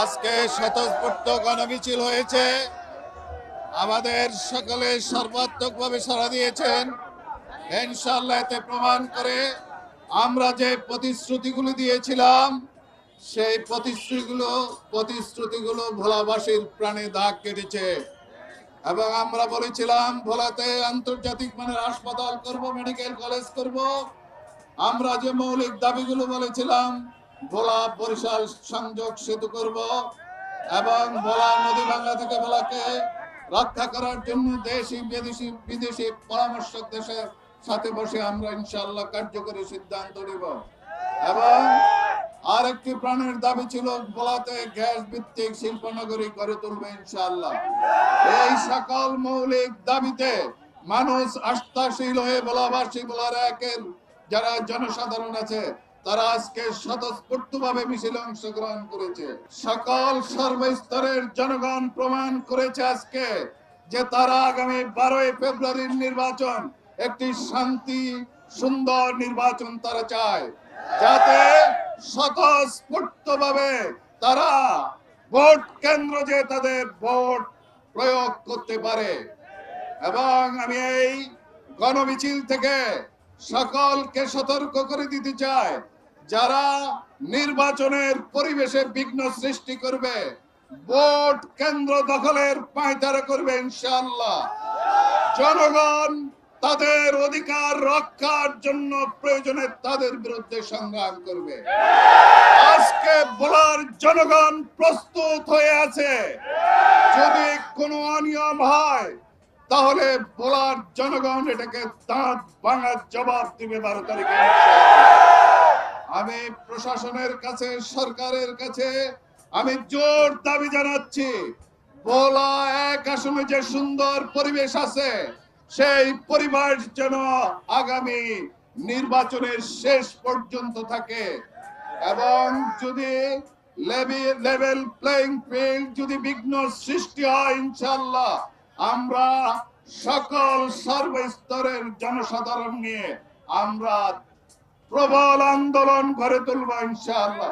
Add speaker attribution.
Speaker 1: আজকে স্বতঃস্ফূর্ত গণমিছিল হয়েছে। আমাদের সকলে সর্বাত্মকভাবে সাড়া দিয়েছেন। ইনশাআল্লাহ এতে প্রমাণ করে আমরা যে প্রতিশ্রুতিগুলো দিয়েছিলাম সেই প্রতিশ্রুতিগুলো ভোলাবাসীর প্রাণে দাগ কেটেছে। এবং আমরা বলেছিলাম ভোলাতে আন্তর্জাতিক মানের হাসপাতাল করব, মেডিকেল কলেজ করব। আমরা যে মৌলিক দাবিগুলো বলেছিলাম, ভোলা বরিশাল সংযোগ সেতু করব এবং ভোলা নদী বাংলা থেকে ভোলাকে রক্ষা করার জন্য দেশি বিদেশি পরামর্শক দেশের সাথে বসে আমরা ইনশাআল্লাহ কার্যকরী সিদ্ধান্ত নেব। এবং আরেকটি প্রাণের দাবি ছিল ভোলাতে গ্যাস ভিত্তিক শিল্পনগরী গড়ে তুলবে ইনশাআল্লাহ। এই সকল মৌলিক দাবিতে মানুষ আস্থাশীল হয়ে ভোলাবাসী, ভোলার একের যারা জনসাধারণ আছে তারা আজকে স্বতঃস্ফূর্তভাবে মিছিলে অংশগ্রহণ করেছে। সকল সর্বস্তরের জনগণ প্রমাণ করেছে আজকে যে তারা আগামী 12 ফেব্রুয়ারির নির্বাচন একটি শান্তি সুন্দর নির্বাচন তারা চায়, যাতে স্বতঃস্ফূর্তভাবে তারা ভোট কেন্দ্র যে তাদের ভোট প্রয়োগ করতে পারে। এবং আমি এই গণমিছিল থেকে সকলকে সতর্ক করে দিতে চাই, যারা নির্বাচনের পরিবেশে বিঘ্ন সৃষ্টি করবে, ভোট কেন্দ্র দখলের পায়তারা করবে, ইনশাআল্লাহ জনগণ তাদের অধিকার রক্ষার জন্য প্রয়োজনে তাদের বিরুদ্ধে সংগ্রাম করবে। আজকে ভোলার জনগণ প্রস্তুত হয়ে আছে। যদি কোনো অনিয়ম হয় তাহলে ভোলার জনগণ এটাকে দাঁত ভাঙার জবাব দিবে 12 তারিখে। আমি প্রশাসনের কাছে, সরকারের কাছে আমি জোর দাবি জানাচ্ছি, ভোলা 1 আসনে যে সুন্দর পরিবেশ আছে সেই পরিবেশ যেন আগামী নির্বাচনের শেষ পর্যন্ত থাকে। এবং যদি লেভেল প্লেইং ফিল্ড যদি বিঘ্ন সৃষ্টি হয়, ইনশাআল্লাহ আমরা সকল সর্বস্তরের জনসাধারণ নিয়ে আমরা প্রবল আন্দোলন গড়ে তুলব ইনশাআল্লাহ।